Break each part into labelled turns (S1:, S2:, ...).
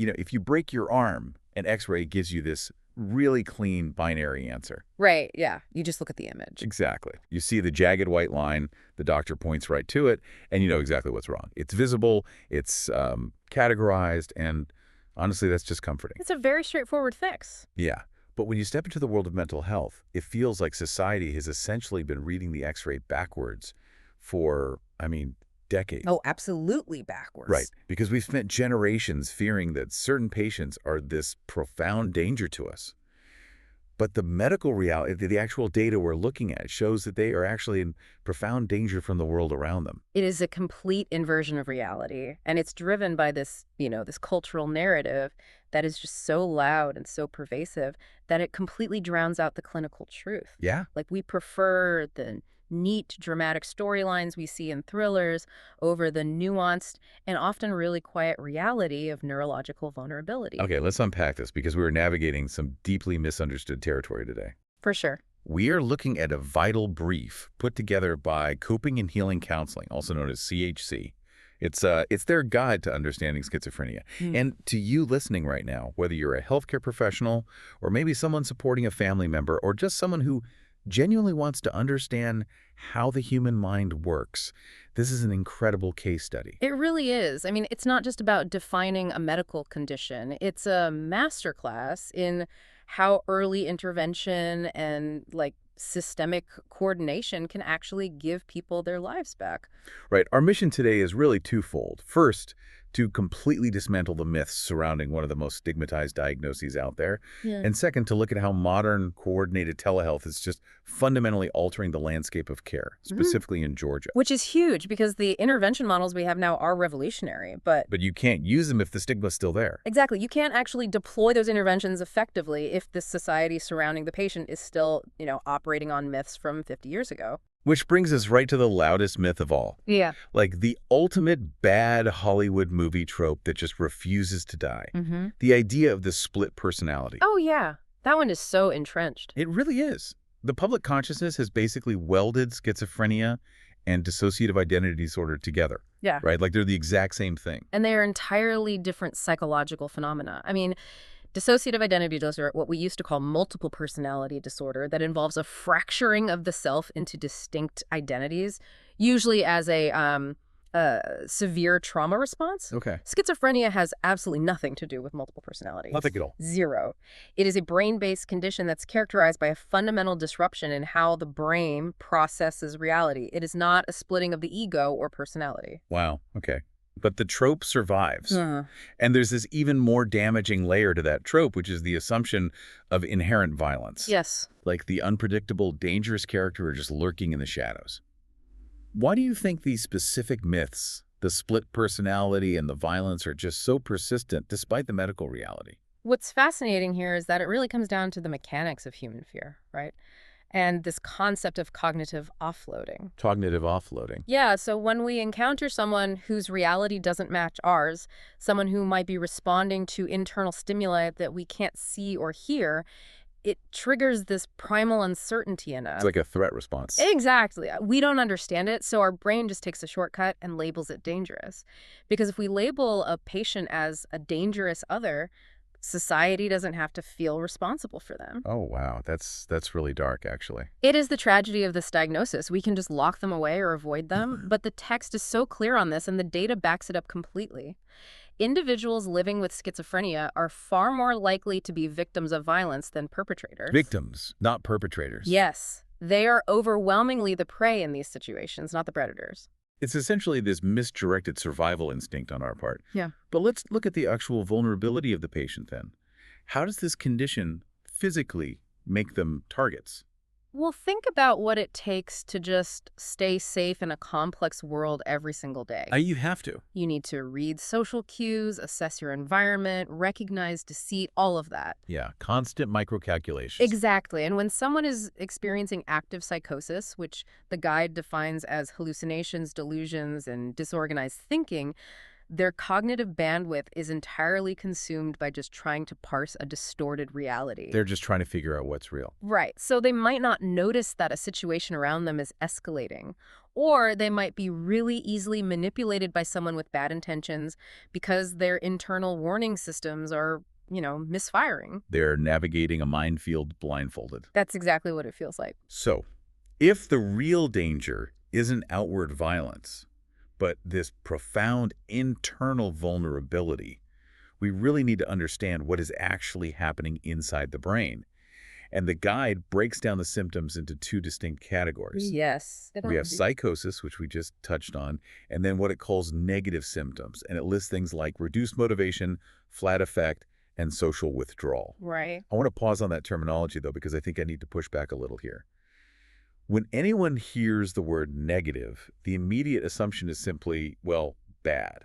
S1: if you break your arm, an X-ray gives you this really clean binary answer.
S2: Right, yeah. You just look at the image.
S1: Exactly. You see the jagged white line, the doctor points right to it, and you know exactly what's wrong. It's visible, it's categorized, and honestly, that's just comforting.
S2: It's a very straightforward fix.
S1: Yeah. But when you step into the world of mental health, it feels like society has essentially been reading the X-ray backwards for, decades.
S2: Oh, absolutely backwards.
S1: Right, because we've spent generations fearing that certain patients are this profound danger to us. But the medical reality, the actual data we're looking at, shows that they are actually in profound danger from the world around them.
S2: It is a complete inversion of reality, and it's driven by this, this cultural narrative that is just so loud and so pervasive that it completely drowns out the clinical truth.
S1: Yeah.
S2: Like, we prefer the neat, dramatic storylines we see in thrillers over the nuanced and often really quiet reality of neurological vulnerability.
S1: Okay, let's unpack this because we are navigating some deeply misunderstood territory today.
S2: For sure.
S1: We are looking at a vital brief put together by Coping and Healing Counseling, also known as CHC. It's their guide to understanding schizophrenia. And to you listening right now, whether you're a healthcare professional or maybe someone supporting a family member or just someone who genuinely wants to understand how the human mind works, this is an incredible case study.
S2: It really is. It's not just about defining a medical condition. It's a masterclass in how early intervention and systemic coordination can actually give people their lives back.
S1: Right. Our mission today is really twofold. First, to completely dismantle the myths surrounding one of the most stigmatized diagnoses out there.
S2: Yeah.
S1: And second, to look at how modern coordinated telehealth is just fundamentally altering the landscape of care, specifically in Georgia.
S2: Which is huge because the intervention models we have now are revolutionary, but
S1: you can't use them if the stigma's still there.
S2: exactly. You can't actually deploy those interventions effectively if the society surrounding the patient is still, operating on myths from 50 years ago.
S1: Which brings us right to the loudest myth of all.
S2: Yeah.
S1: Like the ultimate bad Hollywood movie trope that just refuses to die. The idea of the split personality.
S2: Oh, yeah. That one is so entrenched.
S1: It really is. The public consciousness has basically welded schizophrenia and dissociative identity disorder together.
S2: Yeah.
S1: Right? Like they're the exact same thing.
S2: And they are entirely different psychological phenomena. Dissociative identity disorder, what we used to call multiple personality disorder, that involves a fracturing of the self into distinct identities, usually as a severe trauma response.
S1: Okay.
S2: Schizophrenia has absolutely nothing to do with multiple personalities.
S1: Nothing at all.
S2: Zero. It is a brain-based condition that's characterized by a fundamental disruption in how the brain processes reality. It is not a splitting of the ego or personality.
S1: Wow. Okay. But the trope survives. And there's this even more damaging layer to that trope, which is the assumption of inherent violence.
S2: Yes.
S1: Like the unpredictable, dangerous character are just lurking in the shadows. Why do you think these specific myths, the split personality and the violence, are just so persistent despite the medical reality?
S2: What's fascinating here is that it really comes down to the mechanics of human fear, right? And this concept of cognitive offloading.
S1: Cognitive offloading.
S2: Yeah, so when we encounter someone whose reality doesn't match ours, someone who might be responding to internal stimuli that we can't see or hear, it triggers this primal uncertainty in us.
S1: It's like a threat response.
S2: Exactly. We don't understand it, so our brain just takes a shortcut and labels it dangerous. Because if we label a patient as a dangerous other, society doesn't have to feel responsible for them.
S1: Oh, wow. That's really dark, actually.
S2: It is the tragedy of this diagnosis. We can just lock them away or avoid them, but the text is so clear on this and the data backs it up completely. Individuals living with schizophrenia are far more likely to be victims of violence than perpetrators.
S1: Victims, not perpetrators.
S2: Yes. They are overwhelmingly the prey in these situations, not the predators.
S1: It's essentially this misdirected survival instinct on our part.
S2: Yeah.
S1: But let's look at the actual vulnerability of the patient then. How does this condition physically make them targets?
S2: Well, think about what it takes to just stay safe in a complex world every single day.
S1: You have to.
S2: You need to read social cues, assess your environment, recognize deceit, all of that.
S1: Yeah, constant microcalculations.
S2: Exactly. And when someone is experiencing active psychosis, which the guide defines as hallucinations, delusions, and disorganized thinking, their cognitive bandwidth is entirely consumed by just trying to parse a distorted reality.
S1: They're just trying to figure out what's real.
S2: Right. So they might not notice that a situation around them is escalating, Or they might be really easily manipulated by someone with bad intentions because their internal warning systems are, misfiring.
S1: They're navigating a minefield blindfolded.
S2: That's exactly what it feels like.
S1: So, if the real danger isn't outward violence, but this profound internal vulnerability, we really need to understand what is actually happening inside the brain. And the guide breaks down the symptoms into two distinct categories.
S2: Yes.
S1: We have psychosis, which we just touched on, and then what it calls negative symptoms. And it lists things like reduced motivation, flat affect, and social withdrawal.
S2: Right.
S1: I want to pause on that terminology, though, because I think I need to push back a little here. When anyone hears the word negative, the immediate assumption is simply, well, bad.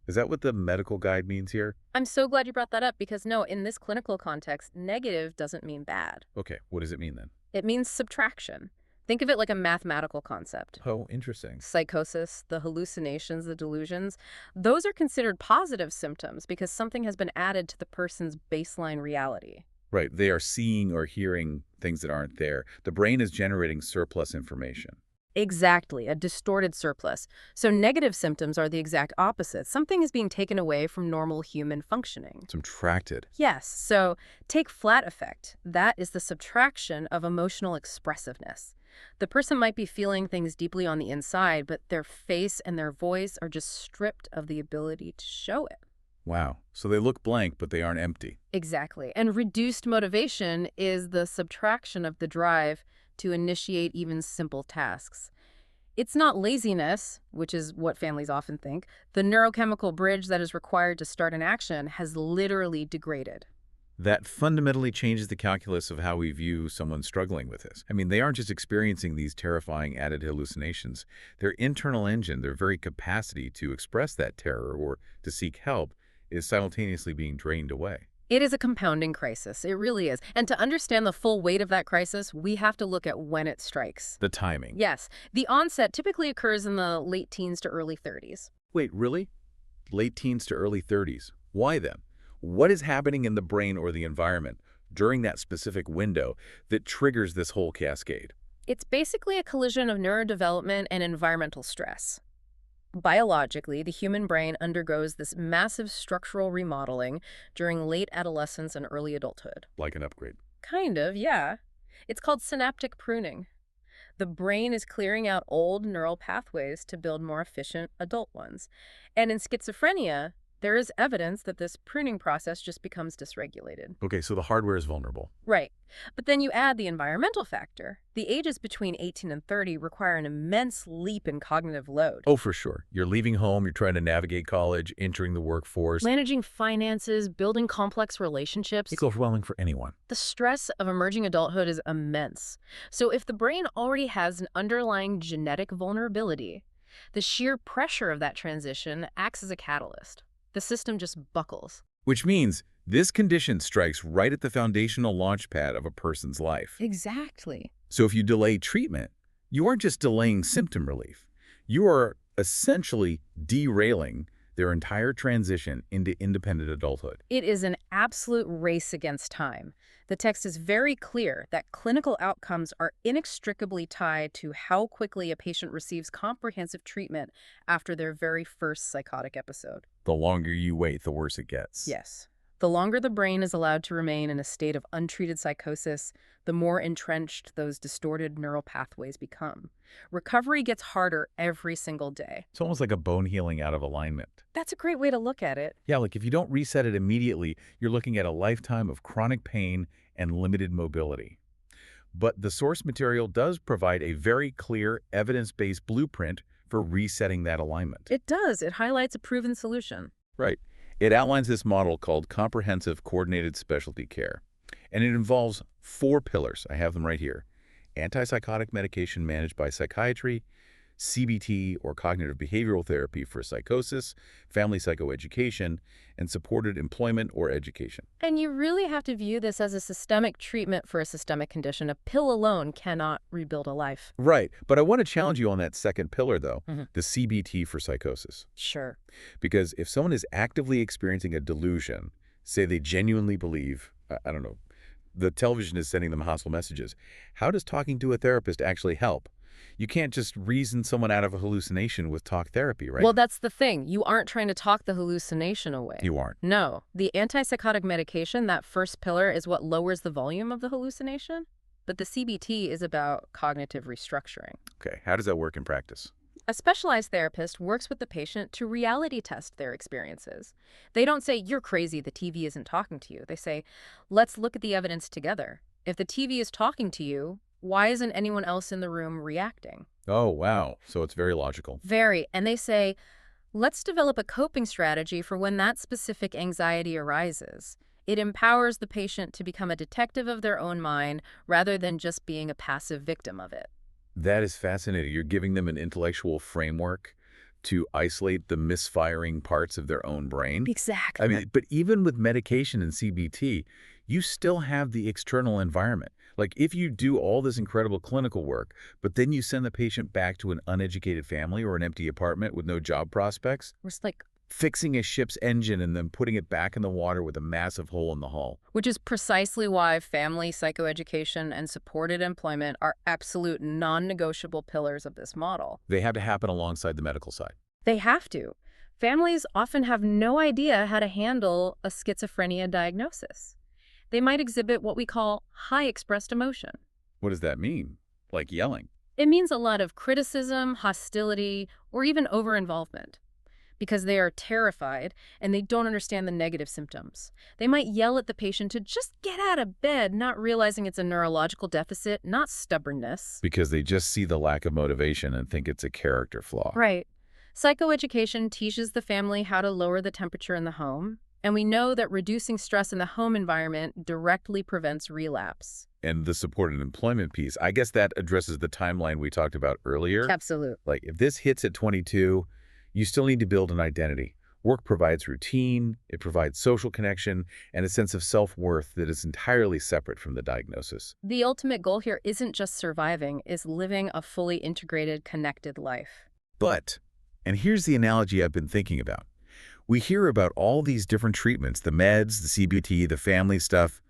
S1: Is that what the medical guide means here?
S2: I'm so glad you brought that up because no, in this clinical context, negative doesn't mean bad.
S1: Okay, what does it mean then?
S2: It means subtraction. Think of it like a mathematical concept.
S1: Oh, interesting.
S2: Psychosis, the hallucinations, the delusions, those are considered positive symptoms because something has been added to the person's baseline reality.
S1: Right, they are seeing or hearing things that aren't there. The brain is generating surplus information.
S2: Exactly, a distorted surplus. So negative symptoms are the exact opposite. Something is being taken away from normal human functioning.
S1: Subtracted.
S2: Yes, so take flat affect. That is the subtraction of emotional expressiveness. The person might be feeling things deeply on the inside, but their face and their voice are just stripped of the ability to show it.
S1: Wow, so they look blank, but they aren't empty.
S2: Exactly. And reduced motivation is the subtraction of the drive to initiate even simple tasks. It's not laziness, which is what families often think. The neurochemical bridge that is required to start an action has literally degraded.
S1: That fundamentally changes the calculus of how we view someone struggling with this. I mean, they aren't just experiencing these terrifying added hallucinations. Their internal engine, their very capacity to express that terror or to seek help, is simultaneously being drained away.
S2: It is a compounding crisis. It really is. And to understand the full weight of that crisis, we have to look at when it strikes.
S1: The timing.
S2: Yes. The onset typically occurs in the late teens to early 30s.
S1: Wait, really? Late teens to early 30s. Why then? What is happening in the brain or the environment during that specific window that triggers this whole cascade?
S2: It's basically a collision of neurodevelopment and environmental stress. Biologically, the human brain undergoes this massive structural remodeling during late adolescence and early adulthood.
S1: Like an upgrade.
S2: Kind of, yeah. It's called synaptic pruning. The brain is clearing out old neural pathways to build more efficient adult ones. And in schizophrenia, there is evidence that this pruning process just becomes dysregulated.
S1: Okay, so the hardware is vulnerable.
S2: Right. But then you add the environmental factor. The ages between 18 and 30 require an immense leap in cognitive load.
S1: Oh, for sure. You're leaving home, you're trying to navigate college, entering the workforce.
S2: Managing finances, building complex relationships.
S1: It's overwhelming for anyone.
S2: The stress of emerging adulthood is immense. So if the brain already has an underlying genetic vulnerability, the sheer pressure of that transition acts as a catalyst. The system just buckles.
S1: Which means this condition strikes right at the foundational launch pad of a person's life.
S2: Exactly.
S1: So if you delay treatment, you aren't just delaying symptom relief. You are essentially derailing their entire transition into independent adulthood.
S2: It is an absolute race against time. The text is very clear that clinical outcomes are inextricably tied to how quickly a patient receives comprehensive treatment after their very first psychotic episode.
S1: The longer you wait, the worse it gets.
S2: Yes. The longer the brain is allowed to remain in a state of untreated psychosis, the more entrenched those distorted neural pathways become. Recovery gets harder every single day.
S1: It's almost like a bone healing out of alignment.
S2: That's a great way to look at it.
S1: Yeah, like if you don't reset it immediately, you're looking at a lifetime of chronic pain and limited mobility. But the source material does provide a very clear, evidence-based blueprint for resetting that alignment.
S2: It does. It highlights a proven solution.
S1: Right. It outlines this model called Comprehensive Coordinated Specialty Care. And it involves 4 pillars. I have them right here. Antipsychotic medication managed by psychiatry, CBT or cognitive behavioral therapy for psychosis, family psychoeducation, and supported employment or education.
S2: And you really have to view this as a systemic treatment for a systemic condition. A pill alone cannot rebuild a life.
S1: Right. But I want to challenge you on that second pillar, though, the CBT for psychosis.
S2: Sure.
S1: Because if someone is actively experiencing a delusion, say they genuinely believe, I don't know, the television is sending them hostile messages, how does talking to a therapist actually help? You can't just reason someone out of a hallucination with talk therapy, right?
S2: Well, that's the thing. You aren't trying to talk the hallucination away.
S1: You aren't.
S2: No. The antipsychotic medication, that first pillar, is what lowers the volume of the hallucination. But the CBT is about cognitive restructuring.
S1: Okay, how does that work in practice?
S2: A specialized therapist works with the patient to reality test their experiences. They don't say, "You're crazy, the TV isn't talking to you." They say, "Let's look at the evidence together. If the TV is talking to you, why isn't anyone else in the room reacting?"
S1: Oh, wow. So it's very logical.
S2: Very. And they say, "Let's develop a coping strategy for when that specific anxiety arises." It empowers the patient to become a detective of their own mind rather than just being a passive victim of it.
S1: That is fascinating. You're giving them an intellectual framework to isolate the misfiring parts of their own brain.
S2: Exactly.
S1: I mean, but even with medication and CBT, you still have the external environment. Like if you do all this incredible clinical work, but then you send the patient back to an uneducated family or an empty apartment with no job prospects,
S2: We're just like,
S1: fixing a ship's engine and then putting it back in the water with a massive hole in the hull.
S2: which is precisely why family psychoeducation and supported employment are absolute non-negotiable pillars of this model.
S1: They have to happen alongside the medical side.
S2: They have to. Families often have no idea how to handle a schizophrenia diagnosis. They might exhibit what we call high-expressed emotion.
S1: What does that mean? Like yelling.
S2: It means a lot of criticism, hostility, or even over-involvement. Because they are terrified and they don't understand the negative symptoms. They might yell at the patient to just get out of bed, not realizing it's a neurological deficit, not stubbornness.
S1: Because they just see the lack of motivation and think it's a character flaw.
S2: Right. Psychoeducation teaches the family how to lower the temperature in the home, and we know that reducing stress in the home environment directly prevents relapse.
S1: And the supported employment piece, I guess that addresses the timeline we talked about earlier.
S2: Absolutely.
S1: Like if this hits at 22, you still need to build an identity. Work provides routine, it provides social connection, and a sense of self-worth that is entirely separate from the diagnosis.
S2: The ultimate goal here isn't just surviving, is living a fully integrated, connected life.
S1: But, and here's the analogy I've been thinking about. We hear about all these different treatments, the meds, the CBT, the family stuff,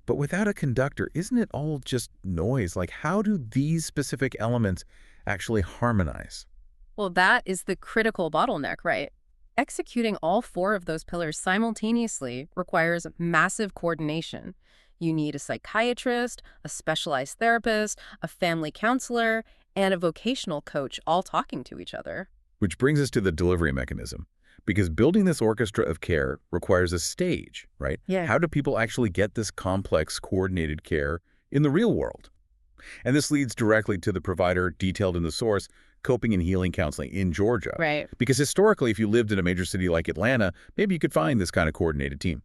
S1: but without a conductor, isn't it all just noise? Like how do these specific elements actually harmonize?
S2: Well, that is the critical bottleneck, right? Executing all four of those pillars simultaneously requires massive coordination. You need a psychiatrist, a specialized therapist, a family counselor, and a vocational coach all talking to each other.
S1: Which brings us to the delivery mechanism. Because building this orchestra of care requires a stage, right?
S2: Yeah.
S1: How do people actually get this complex, coordinated care in the real world? And this leads directly to the provider detailed in the source, coping and healing counseling in Georgia.
S2: Right.
S1: Because historically, if you lived in a major city like Atlanta, maybe you could find this kind of coordinated team.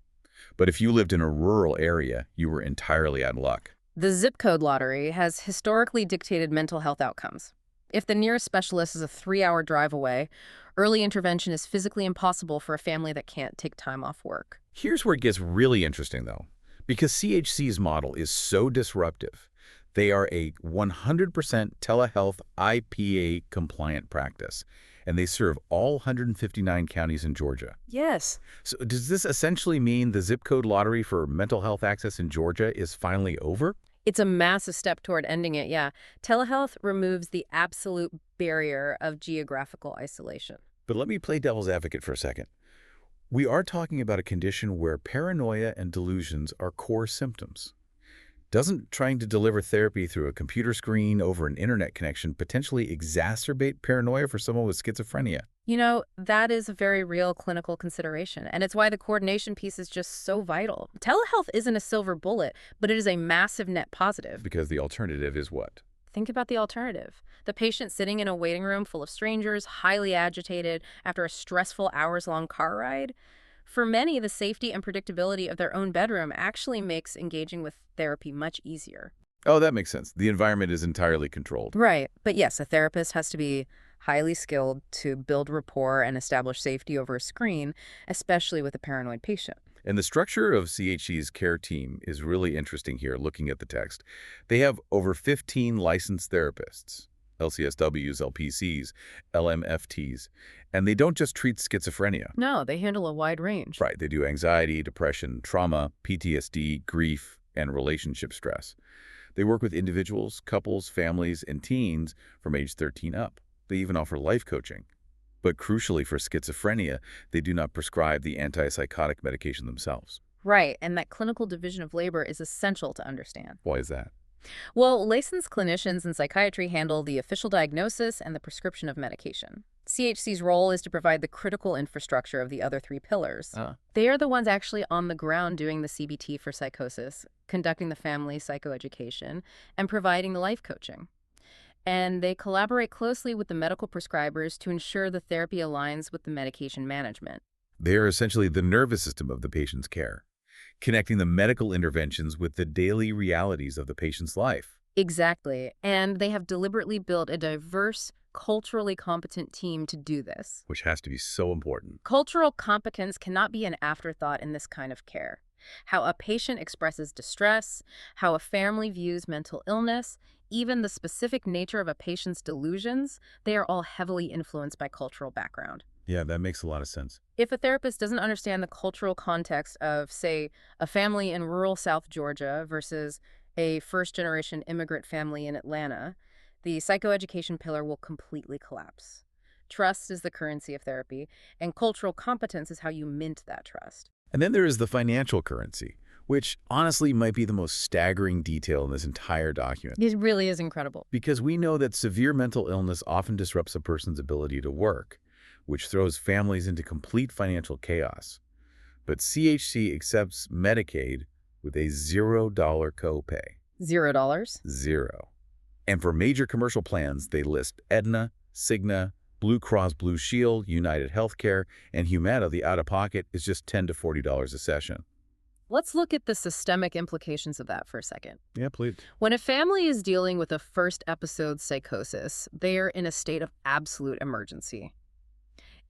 S1: But if you lived in a rural area, you were entirely out of luck.
S2: The zip code lottery has historically dictated mental health outcomes. If the nearest specialist is a 3-hour drive away, early intervention is physically impossible for a family that can't take time off work.
S1: Here's where it gets really interesting, though. Because CHC's model is so disruptive, they are a 100% telehealth IPA compliant practice, and they serve all 159 counties in Georgia.
S2: Yes.
S1: So does this essentially mean the zip code lottery for mental health access in Georgia is finally over?
S2: It's a massive step toward ending it, yeah. Telehealth removes the absolute barrier of geographical isolation.
S1: But let me play devil's advocate for a second. We are talking about a condition where paranoia and delusions are core symptoms. Doesn't trying to deliver therapy through a computer screen over an internet connection potentially exacerbate paranoia for someone with schizophrenia?
S2: You know, that is a very real clinical consideration, and it's why the coordination piece is just so vital. Telehealth isn't a silver bullet, but it is a massive net positive.
S1: Because the alternative is what?
S2: Think about the alternative. The patient sitting in a waiting room full of strangers, highly agitated after a stressful hours-long car ride. For many, the safety and predictability of their own bedroom actually makes engaging with therapy much easier.
S1: Oh, that makes sense. The environment is entirely controlled.
S2: Right. But yes, a therapist has to be highly skilled to build rapport and establish safety over a screen, especially with a paranoid patient.
S1: And the structure of CHC's care team is really interesting here, looking at the text. They have over 15 licensed therapists, LCSWs, LPCs, LMFTs, and they don't just treat schizophrenia.
S2: No, they handle a wide range.
S1: Right, they do anxiety, depression, trauma, PTSD, grief, and relationship stress. They work with individuals, couples, families, and teens from age 13 up. They even offer life coaching. But crucially for schizophrenia, they do not prescribe the antipsychotic medication themselves.
S2: Right, and that clinical division of labor is essential to understand.
S1: Why is that?
S2: Well, licensed clinicians in psychiatry handle the official diagnosis and the prescription of medication. CHC's role is to provide the critical infrastructure of the other three pillars. They are the ones actually on the ground doing the CBT for psychosis, conducting the family psychoeducation, and providing the life coaching. And they collaborate closely with the medical prescribers to ensure the therapy aligns with the medication management.
S1: They are essentially the nervous system of the patient's care, connecting the medical interventions with the daily realities of the patient's life.
S2: Exactly. And they have deliberately built a diverse, culturally competent team to do this.
S1: Which has to be so important.
S2: Cultural competence cannot be an afterthought in this kind of care. How a patient expresses distress, how a family views mental illness, even the specific nature of a patient's delusions, they are all heavily influenced by cultural background.
S1: Yeah, that makes a lot of sense.
S2: If a therapist doesn't understand the cultural context of, say, a family in rural South Georgia versus a first-generation immigrant family in Atlanta, the psychoeducation pillar will completely collapse. Trust is the currency of therapy, and cultural competence is how you mint that trust.
S1: And then there is the financial currency, which honestly might be the most staggering detail in this entire document.
S2: It really is incredible.
S1: Because we know that severe mental illness often disrupts a person's ability to work, which throws families into complete financial chaos. But CHC accepts Medicaid with a $0 copay.
S2: $0?
S1: Zero. And for major commercial plans, they list Aetna, Cigna, Blue Cross Blue Shield, United Healthcare, and Humana. The out-of-pocket is just $10 to $40 a session.
S2: Let's look at the systemic implications of that for a second.
S1: Yeah, please.
S2: When a family is dealing with a first episode psychosis, they are in a state of absolute emergency.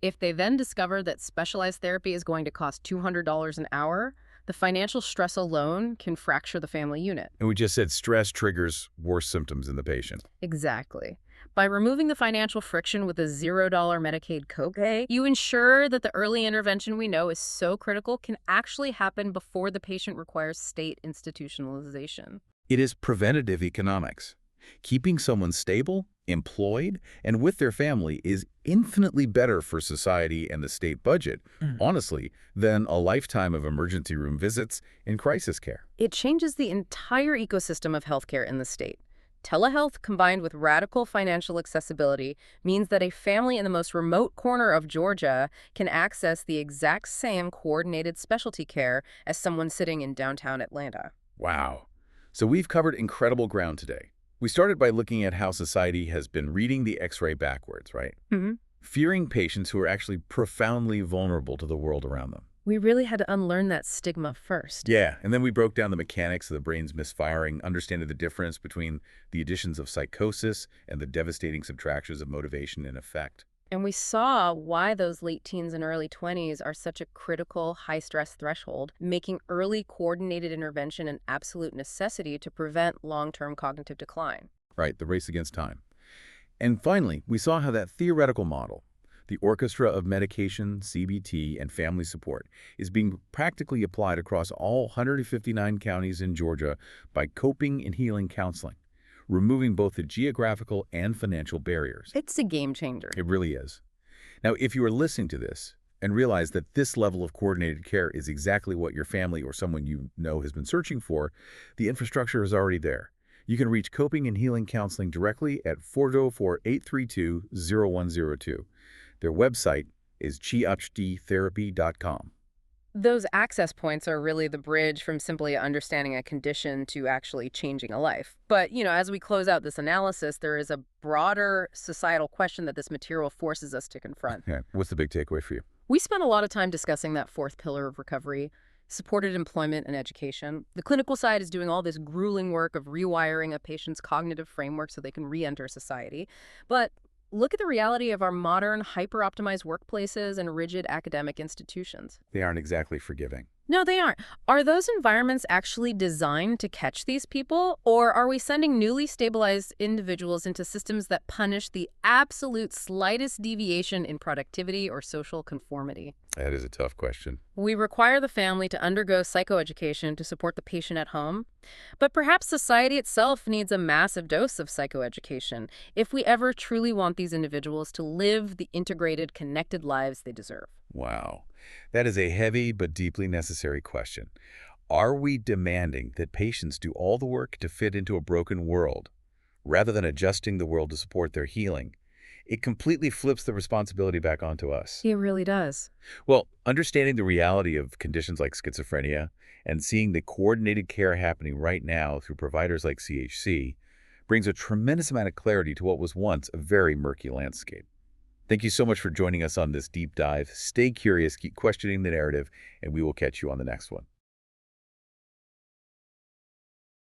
S2: If they then discover that specialized therapy is going to cost $200 an hour, the financial stress alone can fracture the family unit.
S1: And we just said stress triggers worse symptoms in the patient.
S2: Exactly. By removing the financial friction with a $0 Medicaid copay, you ensure that the early intervention we know is so critical can actually happen before the patient requires state institutionalization.
S1: It is preventative economics. Keeping someone stable, employed, and with their family is infinitely better for society and the state budget, honestly, than a lifetime of emergency room visits and crisis care.
S2: It changes the entire ecosystem of healthcare in the state. Telehealth combined with radical financial accessibility means that a family in the most remote corner of Georgia can access the exact same coordinated specialty care as someone sitting in downtown Atlanta.
S1: Wow. So we've covered incredible ground today. We started by looking at how society has been reading the X-ray backwards, right? Fearing patients who are actually profoundly vulnerable to the world around them.
S2: We really had to unlearn that stigma first.
S1: Yeah, and then we broke down the mechanics of the brain's misfiring, understanding the difference between the additions of psychosis and the devastating subtractions of motivation and effect.
S2: And we saw why those late teens and early 20s are such a critical high-stress threshold, making early coordinated intervention an absolute necessity to prevent long-term cognitive decline.
S1: Right, the race against time. And finally, we saw how that theoretical model, the orchestra of medication, CBT, and family support, is being practically applied across all 159 counties in Georgia by coping and healing counseling, removing both the geographical and financial barriers.
S2: It's a game changer.
S1: It really is. Now, if you are listening to this and realize that this level of coordinated care is exactly what your family or someone you know has been searching for, the infrastructure is already there. You can reach Coping and Healing Counseling directly at 404-832-0102. Their website is chihdtherapy.com.
S2: Those access points are really the bridge from simply understanding a condition to actually changing a life. But, as we close out this analysis, there is a broader societal question that this material forces us to confront.
S1: Okay. What's the big takeaway for you?
S2: We spent a lot of time discussing that fourth pillar of recovery, supported employment and education. The clinical side is doing all this grueling work of rewiring a patient's cognitive framework so they can re-enter society. But look at the reality of our modern, hyper-optimized workplaces and rigid academic institutions.
S1: They aren't exactly forgiving.
S2: No, they aren't. Are those environments actually designed to catch these people, or are we sending newly stabilized individuals into systems that punish the absolute slightest deviation in productivity or social conformity?
S1: That is a tough question.
S2: We require the family to undergo psychoeducation to support the patient at home, but perhaps society itself needs a massive dose of psychoeducation if we ever truly want these individuals to live the integrated, connected lives they deserve.
S1: Wow. That is a heavy but deeply necessary question. Are we demanding that patients do all the work to fit into a broken world, rather than adjusting the world to support their healing? It completely flips the responsibility back onto us.
S2: It really does.
S1: Well, understanding the reality of conditions like schizophrenia and seeing the coordinated care happening right now through providers like CHC brings a tremendous amount of clarity to what was once a very murky landscape. Thank you so much for joining us on this deep dive. Stay curious, keep questioning the narrative, and we will catch you on the next one.